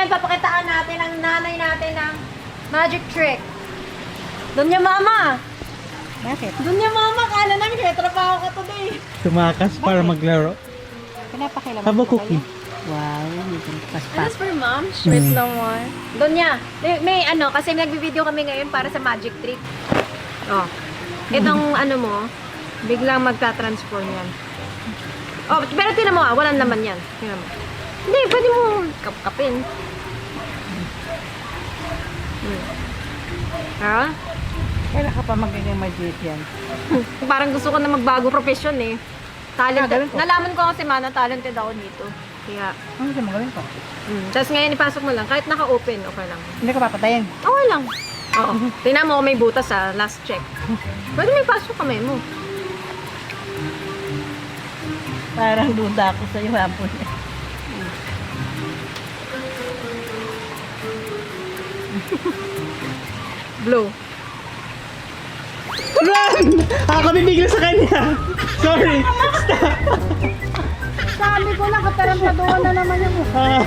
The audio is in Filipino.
ngayon, papakitaan natin ang nanay natin ng magic trick. Doon niya, mama. Bakit? Doon niya, mama. Kala namin, kaya trabaho ka today. Tumakas para maglaro. Pinapakilaman Haba ko cookie. kayo. Wow, medyo This paspas. for mom? Short long one. Doon niya. May ano, kasi nagbi-video kami ngayon para sa magic trick. Oh. Itong ano mo, biglang magta-transform yan. Oh, pero tinan mo walang laman yan. Tinan mo. Hindi, pwede mo kapin. Ha? Kailan ka pa magiging magician? Parang gusto ko na magbago profession eh. Gagawin ko. Nalaman ko kasi mana talented ako dito. Kaya, Ano siya magaling ko? Tapos ngayon ipasok mo lang, kahit naka-open, okay lang. Hindi ka papatayin. Okay lang. Oo. Tingnan mo kung may butas sa last check. Pwede may pasok kamay mo. Parang duda ako sa iyo, Ampon. Blow. Run! Ako bibigla sa kanya. Sorry. Sabi ko na, katarantaduhan na naman yung Ah.